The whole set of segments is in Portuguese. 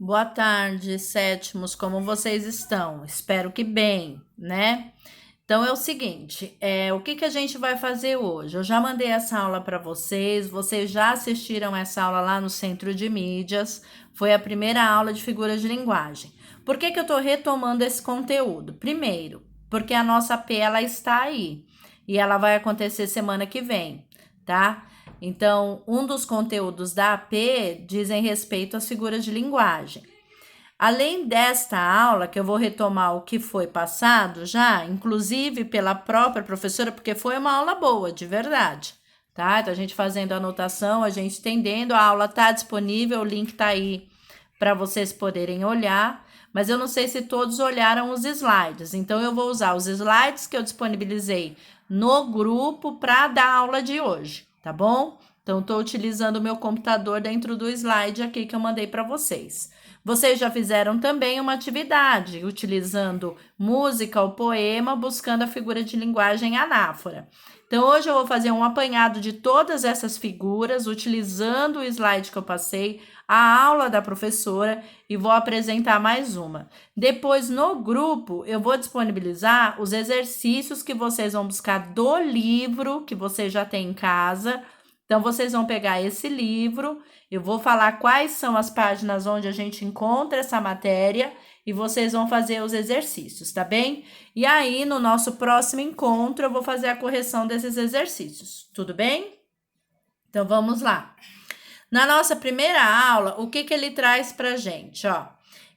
Boa tarde, sétimos, como vocês estão? Espero que bem, né? Então é o seguinte, o que que a gente vai fazer hoje? Eu já mandei essa aula para vocês já assistiram essa aula lá no Centro de Mídias, foi a primeira aula de figuras de linguagem. Por que que eu estou retomando esse conteúdo? Primeiro, porque a nossa AP ela está aí e ela vai acontecer semana que vem, tá? Então, um dos conteúdos da AP dizem respeito às figuras de linguagem. Além desta aula, que eu vou retomar o que foi passado já, inclusive pela própria professora, porque foi uma aula boa, de verdade, tá? Então, a gente fazendo anotação, a gente entendendo, a aula tá disponível, o link tá aí para vocês poderem olhar, mas eu não sei se todos olharam os slides, então eu vou usar os slides que eu disponibilizei no grupo para dar a aula de hoje, tá bom? Então, estou utilizando o meu computador dentro do slide aqui que eu mandei para vocês. Vocês já fizeram também uma atividade utilizando música ou poema, buscando a figura de linguagem anáfora. Então, hoje eu vou fazer um apanhado de todas essas figuras, utilizando o slide que eu passei, a aula da professora, e vou apresentar mais uma. Depois, no grupo, eu vou disponibilizar os exercícios que vocês vão buscar do livro que vocês já têm em casa. Então, vocês vão pegar esse livro, eu vou falar quais são as páginas onde a gente encontra essa matéria e vocês vão fazer os exercícios, tá bem? E aí, no nosso próximo encontro, eu vou fazer a correção desses exercícios, tudo bem? Então, vamos lá. Na nossa primeira aula, o que ele traz pra gente, ó?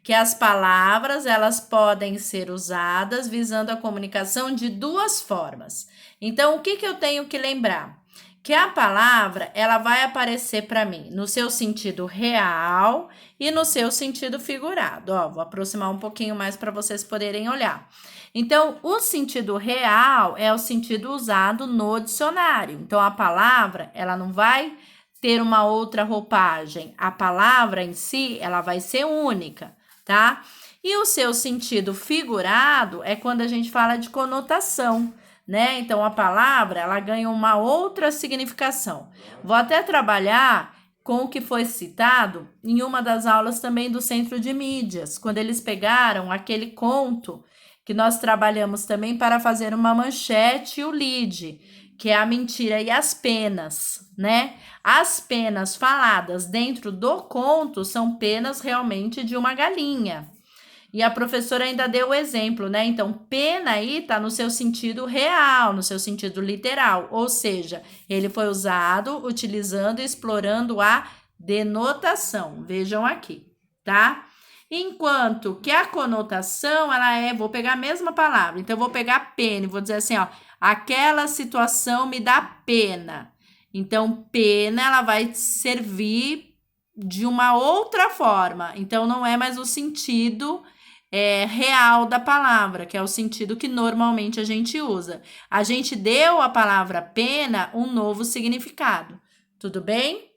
Que as palavras, elas podem ser usadas visando a comunicação de duas formas. Então, o que eu tenho que lembrar? Que a palavra, ela vai aparecer para mim no seu sentido real e no seu sentido figurado. Ó, vou aproximar um pouquinho mais para vocês poderem olhar. Então, o sentido real é o sentido usado no dicionário. Então, a palavra, ela não vai ter uma outra roupagem. A palavra em si, ela vai ser única, tá? E o seu sentido figurado é quando a gente fala de conotação, né? Então, a palavra, ela ganha uma outra significação. Vou até trabalhar com o que foi citado em uma das aulas também do Centro de Mídias, quando eles pegaram aquele conto que nós trabalhamos também para fazer uma manchete e o lead, que é a mentira e as penas, né? As penas faladas dentro do conto são penas realmente de uma galinha. E a professora ainda deu o exemplo, né? Então, pena aí tá no seu sentido real, no seu sentido literal, ou seja, ele foi usado utilizando e explorando a denotação. Vejam aqui, tá? Enquanto que a conotação, vou pegar a mesma palavra, então eu vou pegar pena e vou dizer assim, ó, aquela situação me dá pena. Então, pena, ela vai servir de uma outra forma. Então, não é mais o sentido real da palavra, que é o sentido que normalmente a gente usa. A gente deu à palavra pena um novo significado. Tudo bem?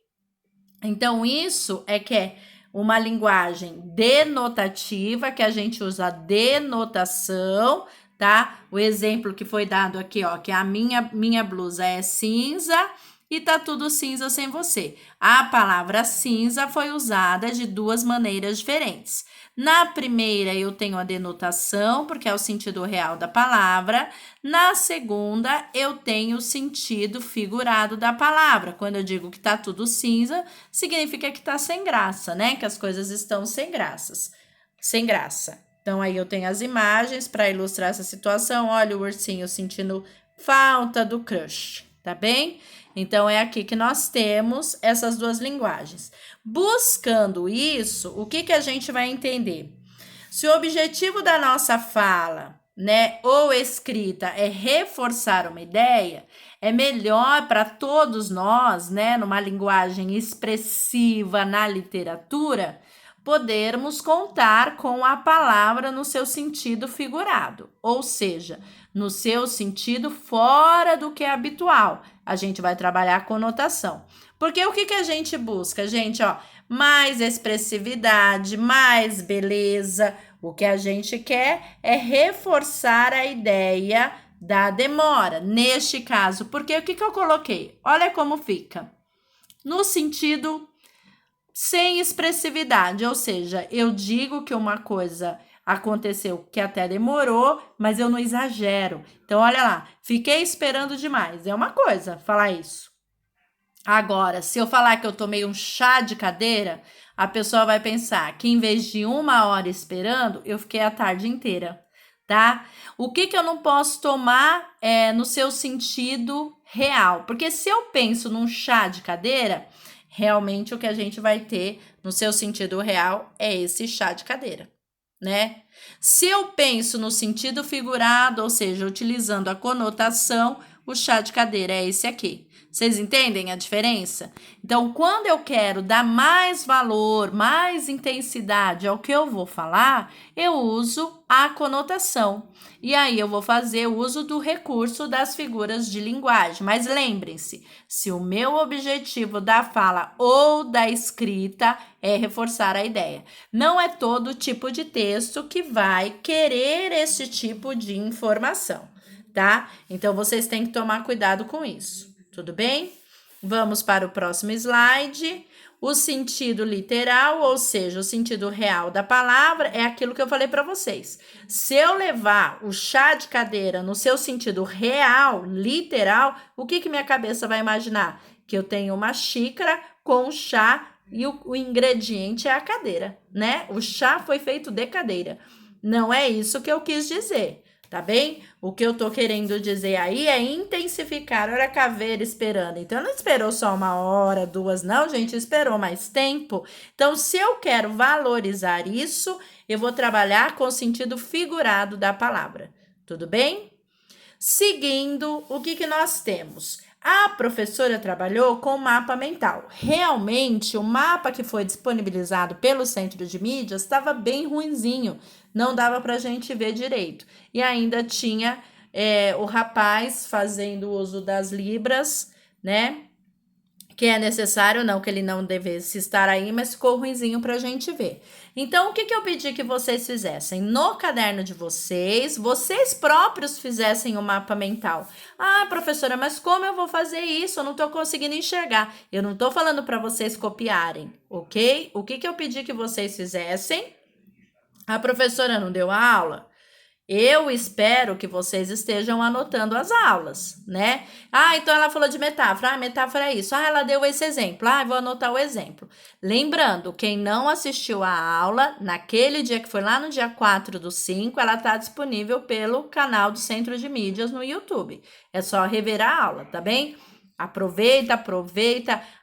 Então, isso é uma linguagem denotativa, que a gente usa a denotação, tá? O exemplo que foi dado aqui, ó, que a minha blusa é cinza e tá tudo cinza sem você. A palavra cinza foi usada de duas maneiras diferentes. Na primeira, eu tenho a denotação, porque é o sentido real da palavra. Na segunda, eu tenho o sentido figurado da palavra. Quando eu digo que tá tudo cinza, significa que tá sem graça, né? Que as coisas estão sem graça. Então, aí eu tenho as imagens para ilustrar essa situação. Olha o ursinho sentindo falta do crush, tá bem? Então, é aqui que nós temos essas duas linguagens. Buscando isso, o que a gente vai entender? Se o objetivo da nossa fala, né, ou escrita é reforçar uma ideia, é melhor para todos nós, né, numa linguagem expressiva na literatura, podermos contar com a palavra no seu sentido figurado, ou seja, no seu sentido fora do que é habitual. A gente vai trabalhar a conotação. Porque o que a gente busca, gente? Ó, mais expressividade, mais beleza. O que a gente quer é reforçar a ideia da demora. Neste caso, porque o que eu coloquei? Olha como fica. No sentido sem expressividade, ou seja, eu digo que uma coisa aconteceu que até demorou, mas eu não exagero. Então, olha lá, fiquei esperando demais. É uma coisa falar isso. Agora, se eu falar que eu tomei um chá de cadeira, a pessoa vai pensar que em vez de 1 hora esperando, eu fiquei a tarde inteira, tá? O que eu não posso tomar no seu sentido real? Porque se eu penso num chá de cadeira, realmente o que a gente vai ter no seu sentido real é esse chá de cadeira, né? Se eu penso no sentido figurado, ou seja, utilizando a conotação, o chá de cadeira é esse aqui. Vocês entendem a diferença? Então, quando eu quero dar mais valor, mais intensidade ao que eu vou falar, eu uso a conotação. E aí eu vou fazer uso do recurso das figuras de linguagem. Mas lembrem-se, se o meu objetivo da fala ou da escrita é reforçar a ideia, não é todo tipo de texto que vai querer esse tipo de informação, tá? Então, vocês têm que tomar cuidado com isso. Tudo bem? Vamos para o próximo slide. O sentido literal, ou seja, o sentido real da palavra, é aquilo que eu falei para vocês. Se eu levar o chá de cadeira no seu sentido real, literal, o que minha cabeça vai imaginar? Que eu tenho uma xícara com chá e o ingrediente é a cadeira, né? O chá foi feito de cadeira. Não é isso que eu quis dizer. Tá bem? O que eu tô querendo dizer aí é intensificar. Olha a caveira esperando. Então, não esperou só 1 hora, 2, não, gente, esperou mais tempo. Então, se eu quero valorizar isso, eu vou trabalhar com o sentido figurado da palavra. Tudo bem? Seguindo, o que nós temos? A professora trabalhou com mapa mental. Realmente, o mapa que foi disponibilizado pelo Centro de Mídias estava bem ruinzinho. Não dava para a gente ver direito. E ainda tinha o rapaz fazendo uso das libras, né? Que é necessário, não que ele não devesse estar aí, mas ficou ruinzinho para a gente ver. Então, o que eu pedi que vocês fizessem? No caderno de vocês próprios fizessem o mapa mental. Ah, professora, mas como eu vou fazer isso? Eu não estou conseguindo enxergar. Eu não estou falando para vocês copiarem, ok? O que eu pedi que vocês fizessem? A professora não deu a aula? Eu espero que vocês estejam anotando as aulas, né? Ah, então ela falou de metáfora. Ah, metáfora é isso. Ah, ela deu esse exemplo. Ah, vou anotar o exemplo. Lembrando, quem não assistiu a aula, naquele dia que foi lá no dia 4/5, ela está disponível pelo canal do Centro de Mídias no YouTube. É só rever a aula, tá bem? Aproveita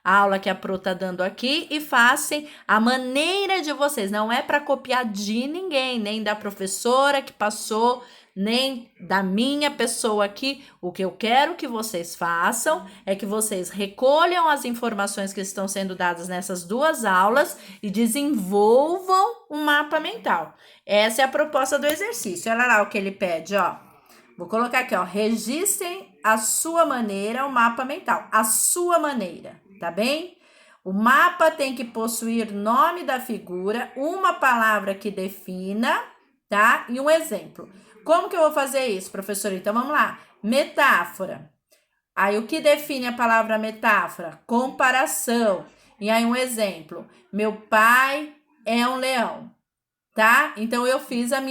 a aula que a Pro tá dando aqui e façam a maneira de vocês. Não é para copiar de ninguém, nem da professora que passou, nem da minha pessoa aqui. O que eu quero que vocês façam é que vocês recolham as informações que estão sendo dadas nessas 2 aulas e desenvolvam um mapa mental. Essa é a proposta do exercício. Olha lá o que ele pede, ó. Vou colocar aqui, ó, registrem a sua maneira o mapa mental, a sua maneira, tá bem? O mapa tem que possuir nome da figura, uma palavra que defina, tá? E um exemplo. Como que eu vou fazer isso, professora? Então, vamos lá. Metáfora. Aí, o que define a palavra metáfora? Comparação. E aí, um exemplo. Meu pai é um leão. Tá? Então, eu fiz o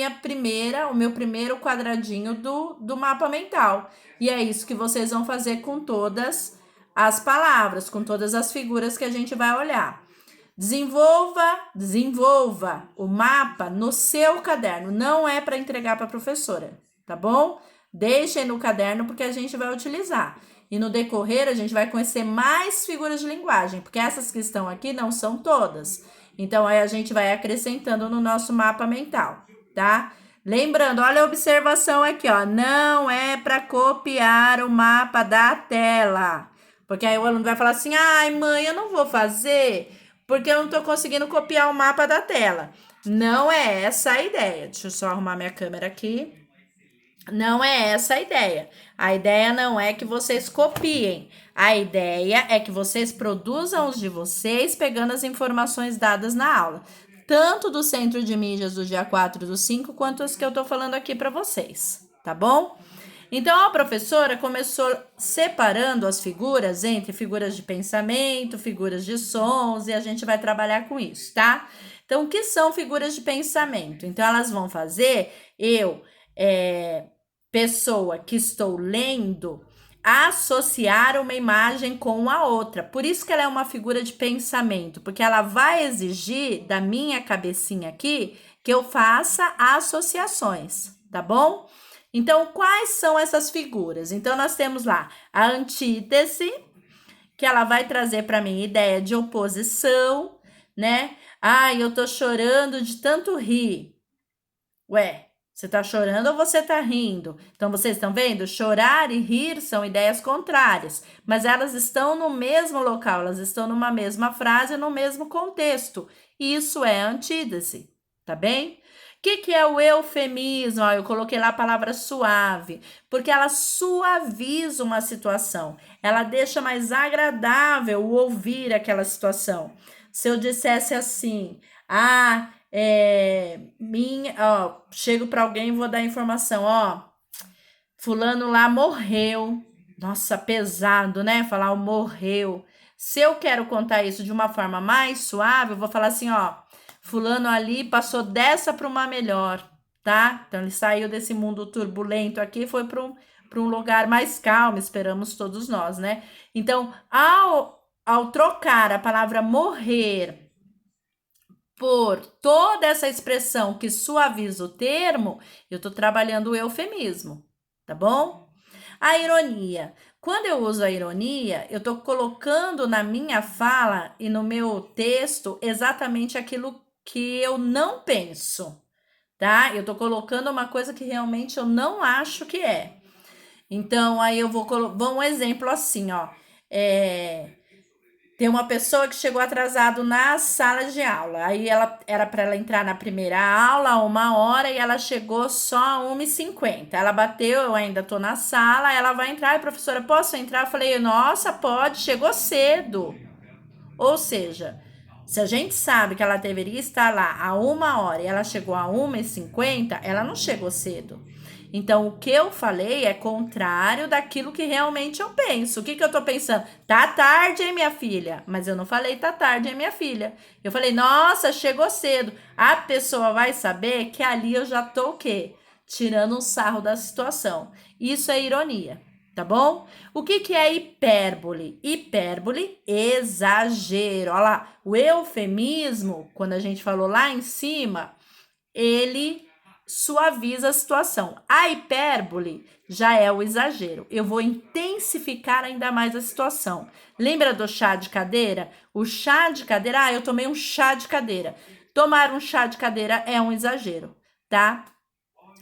meu primeiro quadradinho do mapa mental. E é isso que vocês vão fazer com todas as palavras, com todas as figuras que a gente vai olhar. Desenvolva o mapa no seu caderno. Não é para entregar para a professora, tá bom? Deixem no caderno porque a gente vai utilizar. E no decorrer, a gente vai conhecer mais figuras de linguagem, porque essas que estão aqui não são todas. Então, aí a gente vai acrescentando no nosso mapa mental, tá? Lembrando, olha a observação aqui, ó. Não é para copiar o mapa da tela. Porque aí o aluno vai falar assim, ai, mãe, eu não vou fazer porque eu não tô conseguindo copiar o mapa da tela. Não é essa a ideia. Deixa eu só arrumar minha câmera aqui. Não é essa a ideia. A ideia não é que vocês copiem. A ideia é que vocês produzam os de vocês, pegando as informações dadas na aula. Tanto do Centro de Mídias do dia 4/5, quanto as que eu tô falando aqui para vocês, tá bom? Então, a professora começou separando as figuras entre figuras de pensamento, figuras de sons, e a gente vai trabalhar com isso, tá? Então, o que são figuras de pensamento? Então, elas vão fazer pessoa que estou lendo, associar uma imagem com a outra. Por isso que ela é uma figura de pensamento, porque ela vai exigir da minha cabecinha aqui que eu faça associações, tá bom? Então, quais são essas figuras? Então, nós temos lá a antítese, que ela vai trazer para mim ideia de oposição, né? Ah, eu tô chorando de tanto rir. Ué, você tá chorando ou você tá rindo? Então, vocês estão vendo? Chorar e rir são ideias contrárias, mas elas estão no mesmo local, elas estão numa mesma frase, no mesmo contexto. Isso é antítese, tá bem? O que é o eufemismo? Ó, eu coloquei lá a palavra suave, porque ela suaviza uma situação, ela deixa mais agradável o ouvir aquela situação. Se eu dissesse assim, chego para alguém e vou dar informação, ó, fulano lá morreu. Nossa, pesado, né? Falar o morreu. Se eu quero contar isso de uma forma mais suave, eu vou falar assim, ó, fulano ali passou dessa para uma melhor, tá? Então ele saiu desse mundo turbulento aqui e foi para um lugar mais calmo, esperamos todos nós, né? Então, ao trocar a palavra morrer por toda essa expressão que suaviza o termo, eu estou trabalhando o eufemismo, tá bom? A ironia. Quando eu uso a ironia, eu estou colocando na minha fala e no meu texto exatamente aquilo que eu não penso, tá? Eu estou colocando uma coisa que realmente eu não acho que é. Então, aí eu vou um exemplo assim, ó. Tem uma pessoa que chegou atrasado na sala de aula. Aí ela era para ela entrar na primeira aula, 1 hora, e ela chegou só a 1h50. Ela bateu, eu ainda tô na sala, ela vai entrar, e professora, posso entrar? Eu falei, nossa, pode, chegou cedo. Ou seja, se a gente sabe que ela deveria estar lá a 1 hora e ela chegou a 1h50, ela não chegou cedo. Então, o que eu falei é contrário daquilo que realmente eu penso. O que eu tô pensando? Tá tarde, hein, minha filha? Mas eu não falei tá tarde, hein, minha filha? Eu falei, nossa, chegou cedo. A pessoa vai saber que ali eu já tô o quê? Tirando um sarro da situação. Isso é ironia, tá bom? O que é hipérbole? Hipérbole, exagero. Olha lá, o eufemismo, quando a gente falou lá em cima, ele suaviza a situação. A hipérbole já é o exagero. Eu vou intensificar ainda mais a situação. Lembra do chá de cadeira? O chá de cadeira, eu tomei um chá de cadeira. Tomar um chá de cadeira é um exagero, tá?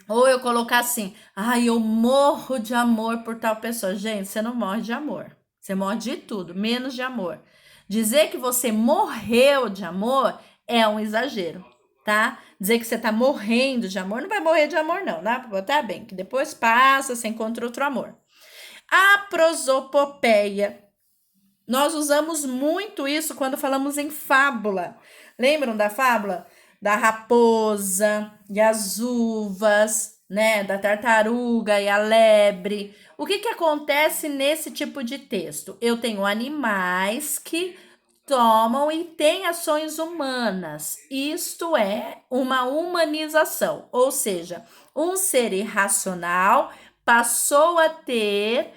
Ou eu colocar assim, eu morro de amor por tal pessoa. Gente, você não morre de amor. Você morre de tudo, menos de amor. Dizer que você morreu de amor é um exagero, tá? Dizer que você tá morrendo de amor, não vai morrer de amor não, dá pra botar bem, que depois passa, você encontra outro amor. A prosopopeia. Nós usamos muito isso quando falamos em fábula. Lembram da fábula? Da raposa e as uvas, né? Da tartaruga e a lebre. O que acontece nesse tipo de texto? Eu tenho animais que tomam e têm ações humanas. Isto é uma humanização, ou seja, um ser irracional passou a ter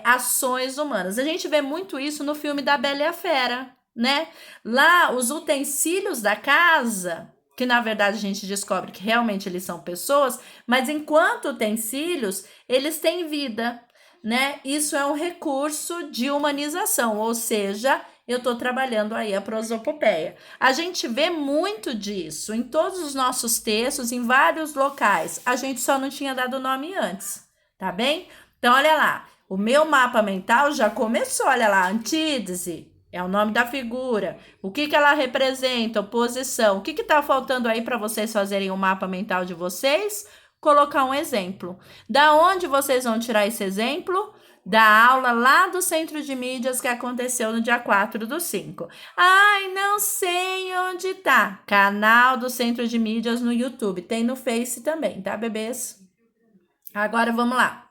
ações humanas. A gente vê muito isso no filme da Bela e a Fera, né? Lá, os utensílios da casa, que na verdade a gente descobre que realmente eles são pessoas, mas enquanto utensílios, eles têm vida, né? Isso é um recurso de humanização, ou seja, eu estou trabalhando aí a prosopopeia. A gente vê muito disso em todos os nossos textos, em vários locais. A gente só não tinha dado o nome antes, tá bem? Então, olha lá. O meu mapa mental já começou, olha lá, antítese, é o nome da figura. O que ela representa? Oposição. O que está faltando aí para vocês fazerem o mapa mental de vocês? Colocar um exemplo. Da onde vocês vão tirar esse exemplo? Da aula lá do Centro de Mídias que aconteceu no dia 4/5. Ai, não sei onde tá. Canal do Centro de Mídias no YouTube. Tem no Face também, tá, bebês? Agora vamos lá.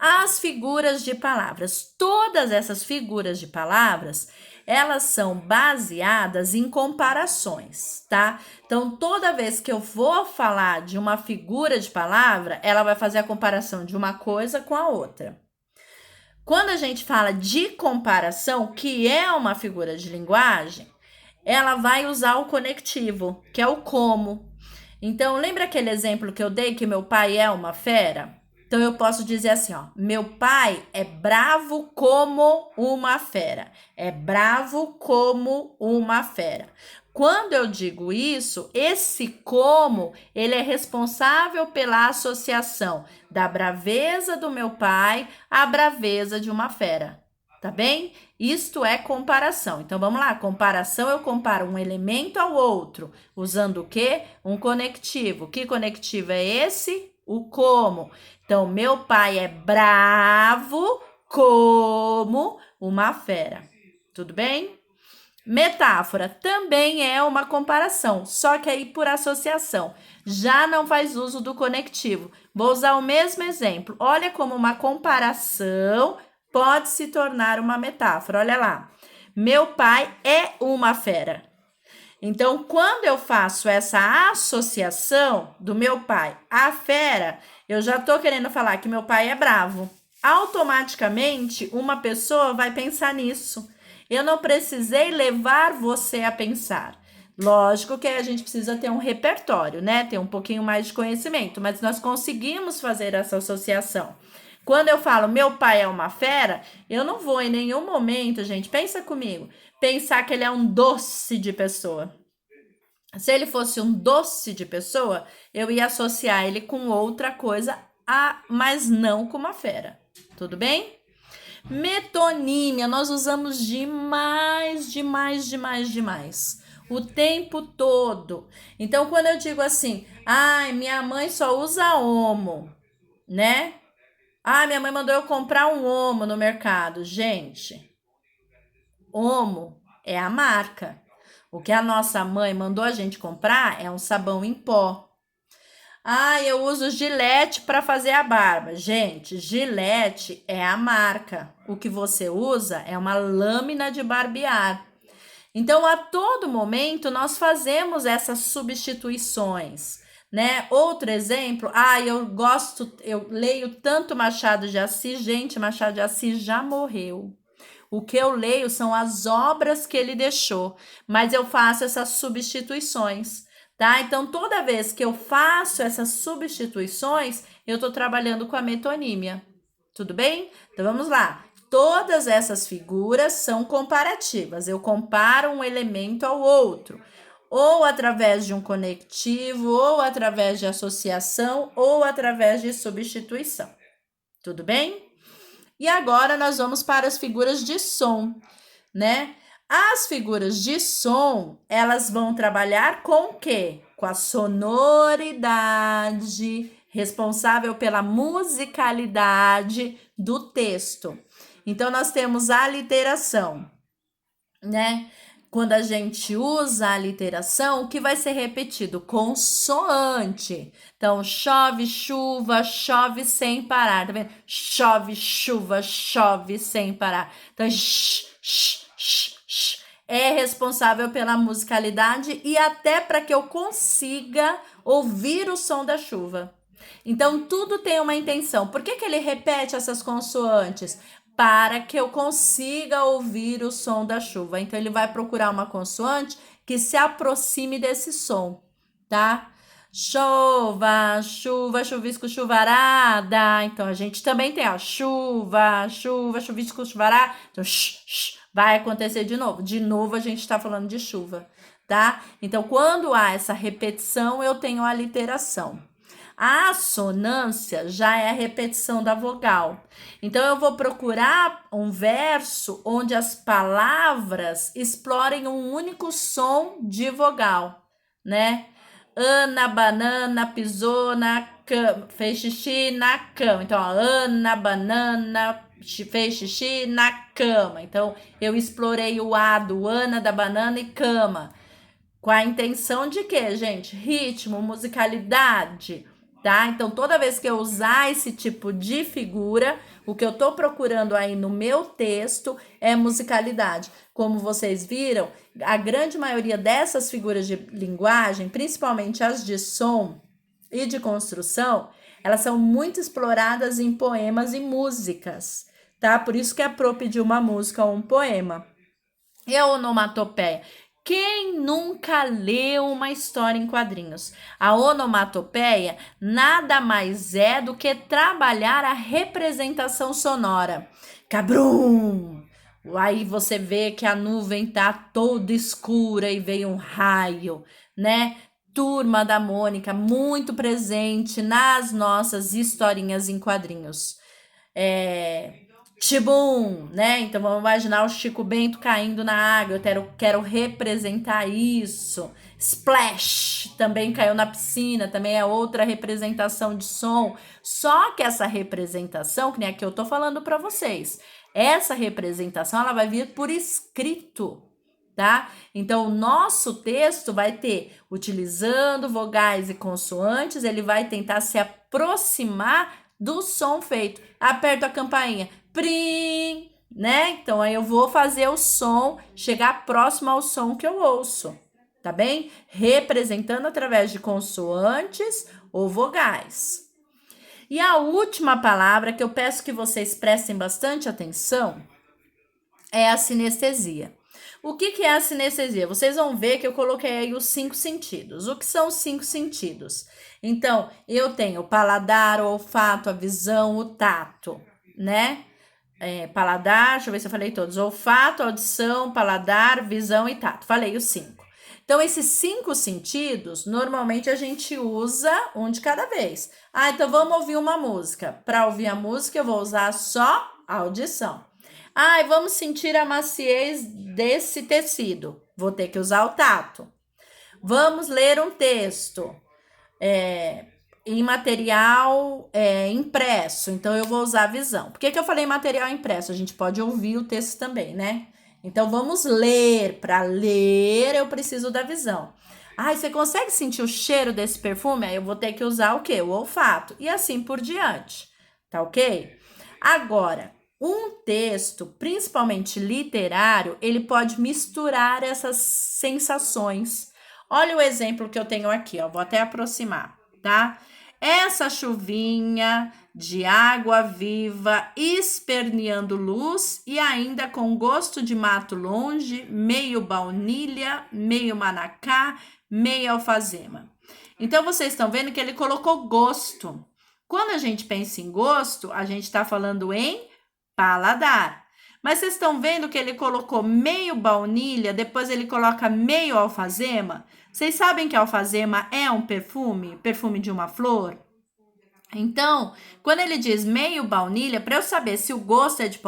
As figuras de palavras. Todas essas figuras de palavras, elas são baseadas em comparações, tá? Então, toda vez que eu vou falar de uma figura de palavra, ela vai fazer a comparação de uma coisa com a outra. Quando a gente fala de comparação, que é uma figura de linguagem, ela vai usar o conectivo, que é o como. Então, lembra aquele exemplo que eu dei que meu pai é uma fera? Então, eu posso dizer assim, ó, meu pai é bravo como uma fera. É bravo como uma fera. Quando eu digo isso, esse como, ele é responsável pela associação da braveza do meu pai à braveza de uma fera. Tá bem? Isto é comparação. Então, vamos lá. Comparação, eu comparo um elemento ao outro. Usando o quê? Um conectivo. Que conectivo é esse? O como. Então, meu pai é bravo como uma fera. Tudo bem? Metáfora também é uma comparação, só que aí por associação. Já não faz uso do conectivo. Vou usar o mesmo exemplo. Olha como uma comparação pode se tornar uma metáfora. Olha lá. Meu pai é uma fera. Então, quando eu faço essa associação do meu pai à fera, eu já estou querendo falar que meu pai é bravo. Automaticamente, uma pessoa vai pensar nisso. Eu não precisei levar você a pensar. Lógico que a gente precisa ter um repertório, né? Ter um pouquinho mais de conhecimento, mas nós conseguimos fazer essa associação. Quando eu falo meu pai é uma fera, eu não vou em nenhum momento, gente, pensa comigo, pensar que ele é um doce de pessoa. Se ele fosse um doce de pessoa, eu ia associar ele com outra coisa, mas não com uma fera. Tudo bem? Metonímia, nós usamos demais. O tempo todo. Então, quando eu digo assim, ai, minha mãe só usa Omo, né? Ah, minha mãe mandou eu comprar um Omo no mercado. Gente, Omo é a marca. O que a nossa mãe mandou a gente comprar é um sabão em pó. Ah, eu uso Gillette para fazer a barba. Gente, Gillette é a marca. O que você usa é uma lâmina de barbear. Então, a todo momento, nós fazemos essas substituições, né? Outro exemplo, eu leio tanto Machado de Assis. Gente, Machado de Assis já morreu. O que eu leio são as obras que ele deixou, mas eu faço essas substituições, tá? Então, toda vez que eu faço essas substituições, eu estou trabalhando com a metonímia. Tudo bem? Então, vamos lá. Todas essas figuras são comparativas. Eu comparo um elemento ao outro, ou através de um conectivo, ou através de associação, ou através de substituição. Tudo bem? E agora nós vamos para as figuras de som, né? As figuras de som, elas vão trabalhar com o quê? Com a sonoridade, responsável pela musicalidade do texto. Então, nós temos a literação, né? Quando a gente usa a literação, o que vai ser repetido? Consoante. Então, chove, chuva, chove sem parar. Tá vendo? Chove, chuva, chove sem parar. Então, é responsável pela musicalidade e até para que eu consiga ouvir o som da chuva. Então, tudo tem uma intenção. Por que ele repete essas consoantes? Para que eu consiga ouvir o som da chuva. Então, ele vai procurar uma consoante que se aproxime desse som, tá? Chova, chuva, chuvisco, chuvarada. Então, a gente também tem, ó, chuva, chuvisco, chuvarada. Então, vai acontecer de novo. De novo, a gente tá falando de chuva, tá? Então, quando há essa repetição, eu tenho a literação. A assonância já é a repetição da vogal. Então, eu vou procurar um verso onde as palavras explorem um único som de vogal, né? Ana, banana, pisou na cama, fez xixi na cama. Então, ó, Ana, banana, fez xixi na cama. Então, eu explorei o A do Ana, da banana e cama. Com a intenção de quê, gente? Ritmo, musicalidade. tá? Então, toda vez que eu usar esse tipo de figura, o que eu tô procurando aí no meu texto é musicalidade. Como vocês viram, a grande maioria dessas figuras de linguagem, principalmente as de som e de construção, elas são muito exploradas em poemas e músicas, tá? Por isso que é Pro pediu uma música ou um poema. E a onomatopeia? Quem nunca leu uma história em quadrinhos? A onomatopeia nada mais é do que trabalhar a representação sonora. Cabrum! Aí você vê que a nuvem tá toda escura e veio um raio, né? Turma da Mônica, muito presente nas nossas historinhas em quadrinhos. Tibum, né? Então vamos imaginar o Chico Bento caindo na água. Eu quero representar isso. Splash também caiu na piscina, também é outra representação de som. Só que essa representação, que nem aqui eu tô falando para vocês, essa representação ela vai vir por escrito, tá? Então o nosso texto vai ter, utilizando vogais e consoantes, ele vai tentar se aproximar do som feito. Aperto a campainha, prim, né? Então aí eu vou fazer o som chegar próximo ao som que eu ouço, tá bem? Representando através de consoantes ou vogais. E a última palavra que eu peço que vocês prestem bastante atenção é a sinestesia. O que é a sinestesia? Vocês vão ver que eu coloquei aí os 5 sentidos. O que são os 5 sentidos? Então, eu tenho o paladar, o olfato, a visão, o tato, né? Paladar, deixa eu ver se eu falei todos. Olfato, audição, paladar, visão e tato. Falei os 5. Então, esses 5 sentidos, normalmente a gente usa um de cada vez. Então vamos ouvir uma música. Para ouvir a música, eu vou usar só a audição. Vamos sentir a maciez desse tecido. Vou ter que usar o tato. Vamos ler um texto em material impresso. Então, eu vou usar a visão. Por que eu falei material impresso? A gente pode ouvir o texto também, né? Então, vamos ler. Para ler, eu preciso da visão. Você consegue sentir o cheiro desse perfume? Aí eu vou ter que usar o quê? O olfato. E assim por diante. Tá ok? Agora, um texto, principalmente literário, ele pode misturar essas sensações. Olha o exemplo que eu tenho aqui, ó. Vou até aproximar, tá? Essa chuvinha de água viva, esperneando luz e ainda com gosto de mato longe, meio baunilha, meio manacá, meio alfazema. Então, vocês estão vendo que ele colocou gosto. Quando a gente pensa em gosto, a gente está falando em paladar. Mas vocês estão vendo que ele colocou meio baunilha, depois ele coloca meio alfazema? Vocês sabem que alfazema é um perfume de uma flor? Então, quando ele diz meio baunilha, para eu saber se o gosto é de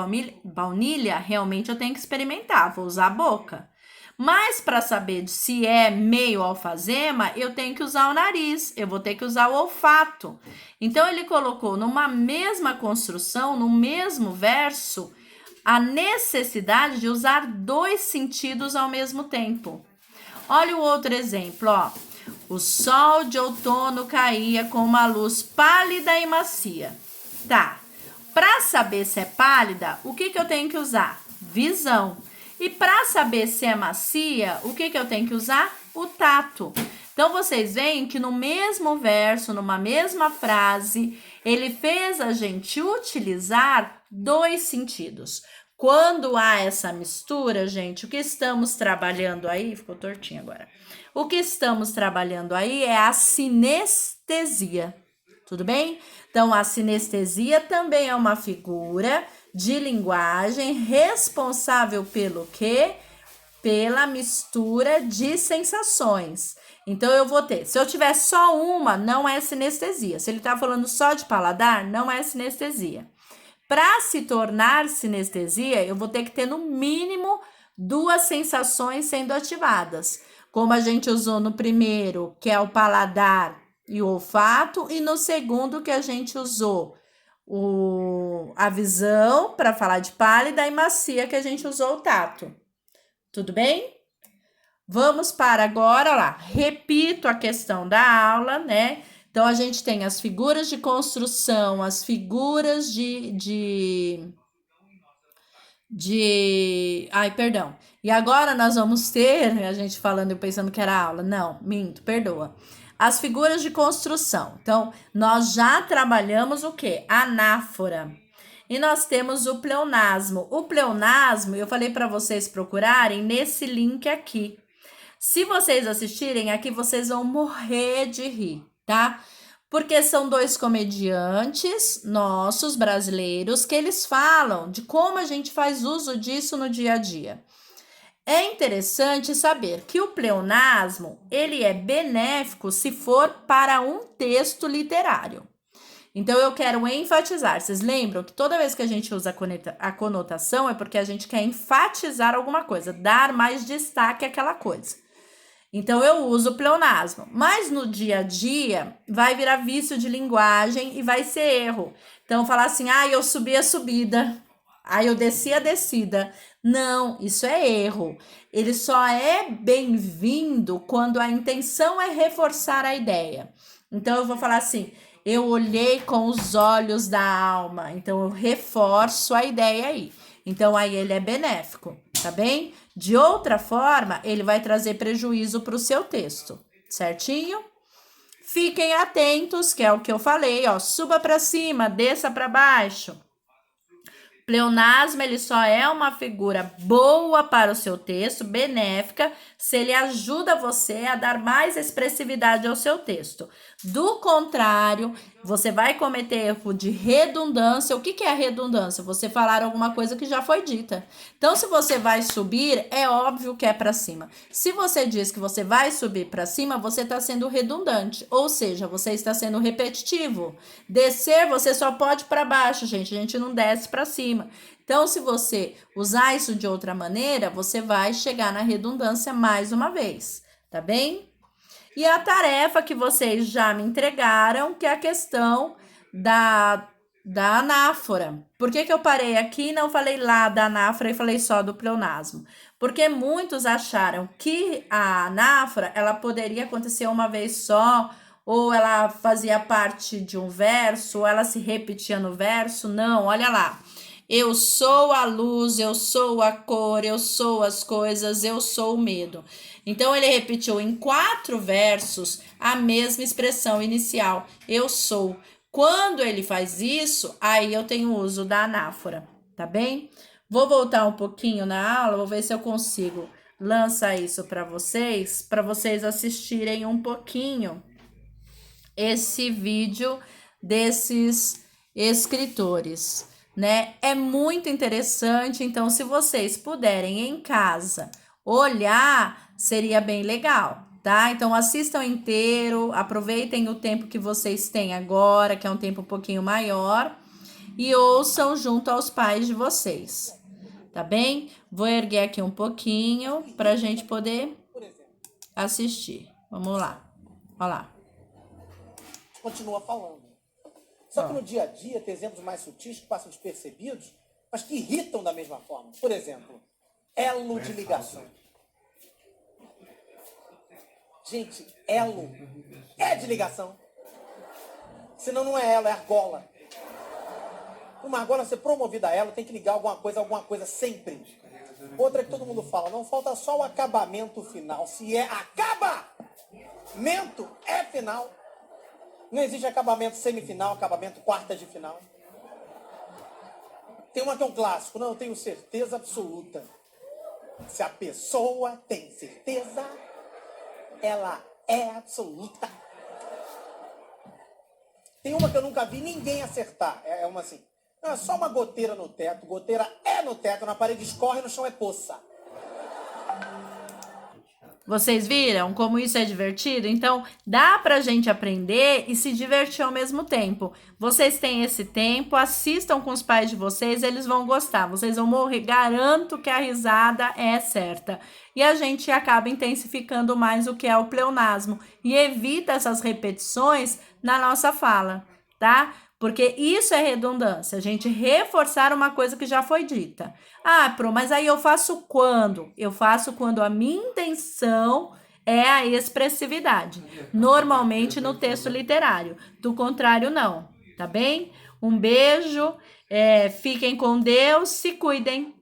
baunilha, realmente eu tenho que experimentar, vou usar a boca. Mas para saber se é meio alfazema, eu tenho que usar o nariz, eu vou ter que usar o olfato. Então, ele colocou numa mesma construção, no mesmo verso, a necessidade de usar 2 sentidos ao mesmo tempo. Olha o outro exemplo, ó. O sol de outono caía com uma luz pálida e macia. Tá. Para saber se é pálida, o que eu tenho que usar? Visão. E para saber se é macia, o que eu tenho que usar? O tato. Então, vocês veem que no mesmo verso, numa mesma frase, ele fez a gente utilizar 2 sentidos. Quando há essa mistura, gente, o que estamos trabalhando aí... Ficou tortinho agora. O que estamos trabalhando aí é a sinestesia. Tudo bem? Então, a sinestesia também é uma figura de linguagem responsável pelo quê? Pela mistura de sensações. Então, eu vou ter, se eu tiver só uma, não é sinestesia. Se ele tá falando só de paladar, não é sinestesia. Para se tornar sinestesia, eu vou ter que ter no mínimo 2 sensações sendo ativadas. Como a gente usou no primeiro, que é o paladar e o olfato, e no segundo que a gente usou a visão, para falar de pálida, e macia, que a gente usou o tato. Tudo bem? Vamos para agora lá. Repito a questão da aula, né? Então, a gente tem as figuras de construção, as figuras Ai, perdão. E agora nós vamos ter, a gente falando e pensando que era aula. Não, minto, perdoa. As figuras de construção. Então, nós já trabalhamos o quê? Anáfora. E nós temos o pleonasmo. O pleonasmo, eu falei para vocês procurarem nesse link aqui. Se vocês assistirem aqui, vocês vão morrer de rir, tá? Porque são dois comediantes nossos, brasileiros, que eles falam de como a gente faz uso disso no dia a dia. É interessante saber que o pleonasmo, ele é benéfico se for para um texto literário. Então, eu quero enfatizar. Vocês lembram que toda vez que a gente usa a conotação é porque a gente quer enfatizar alguma coisa, dar mais destaque àquela coisa. Então, eu uso o pleonasmo. Mas no dia a dia, vai virar vício de linguagem e vai ser erro. Então, falar assim, eu subi a subida, eu desci a descida. Não, isso é erro. Ele só é bem-vindo quando a intenção é reforçar a ideia. Então, eu vou falar assim, eu olhei com os olhos da alma. Então, eu reforço a ideia aí. Então, aí ele é benéfico, tá bem? De outra forma, ele vai trazer prejuízo para o seu texto, certinho? Fiquem atentos, que é o que eu falei, ó. Suba para cima, desça para baixo. Pleonasmo, ele só é uma figura boa para o seu texto, benéfica, se ele ajuda você a dar mais expressividade ao seu texto. Do contrário, você vai cometer erro de redundância. O que é a redundância? Você falar alguma coisa que já foi dita. Então, se você vai subir, é óbvio que é para cima. Se você diz que você vai subir para cima, você está sendo redundante, ou seja, você está sendo repetitivo. Descer, você só pode para baixo, gente. A gente não desce para cima. Então, se você usar isso de outra maneira, você vai chegar na redundância mais uma vez, tá bem? E a tarefa que vocês já me entregaram, que é a questão da anáfora. Por que eu parei aqui e não falei lá da anáfora e falei só do pleonasmo? Porque muitos acharam que a anáfora, ela poderia acontecer uma vez só, ou ela fazia parte de um verso, ou ela se repetia no verso. Não, olha lá. Eu sou a luz, eu sou a cor, eu sou as coisas, eu sou o medo. Então, ele repetiu em 4 versos a mesma expressão inicial, eu sou. Quando ele faz isso, aí eu tenho uso da anáfora, tá bem? Vou voltar um pouquinho na aula, vou ver se eu consigo lançar isso para vocês assistirem um pouquinho esse vídeo desses escritores, né? É muito interessante, então se vocês puderem em casa olhar, seria bem legal, tá? Então assistam inteiro, aproveitem o tempo que vocês têm agora, que é um tempo um pouquinho maior, e ouçam junto aos pais de vocês, tá bem? Vou erguer aqui um pouquinho pra gente poder assistir. Vamos lá. Olha lá. Continua falando. Só que no dia a dia tem exemplos mais sutis que passam despercebidos, mas que irritam da mesma forma. Por exemplo, elo de ligação. Gente, elo é de ligação. Senão não é elo, é argola. Uma argola, ser promovida a elo, tem que ligar alguma coisa sempre. Outra que todo mundo fala, não falta só o acabamento final. Se é acabamento, é final. Não existe acabamento semifinal, acabamento quarta de final. Tem uma que é um clássico. Não, eu tenho certeza absoluta. Se a pessoa tem certeza, ela é absoluta. Tem uma que eu nunca vi ninguém acertar. É uma assim. Não, é só uma goteira no teto. Goteira é no teto, na parede escorre, no chão é poça. Vocês viram como isso é divertido? Então, dá pra gente aprender e se divertir ao mesmo tempo. Vocês têm esse tempo, assistam com os pais de vocês, eles vão gostar. Vocês vão morrer, garanto que a risada é certa. E a gente acaba intensificando mais o que é o pleonasmo e evita essas repetições na nossa fala, tá? Porque isso é redundância, a gente reforçar uma coisa que já foi dita. Mas aí eu faço quando? Eu faço quando a minha intenção é a expressividade. Normalmente no texto literário. Do contrário, não. Tá bem? Um beijo. Fiquem com Deus. Se cuidem.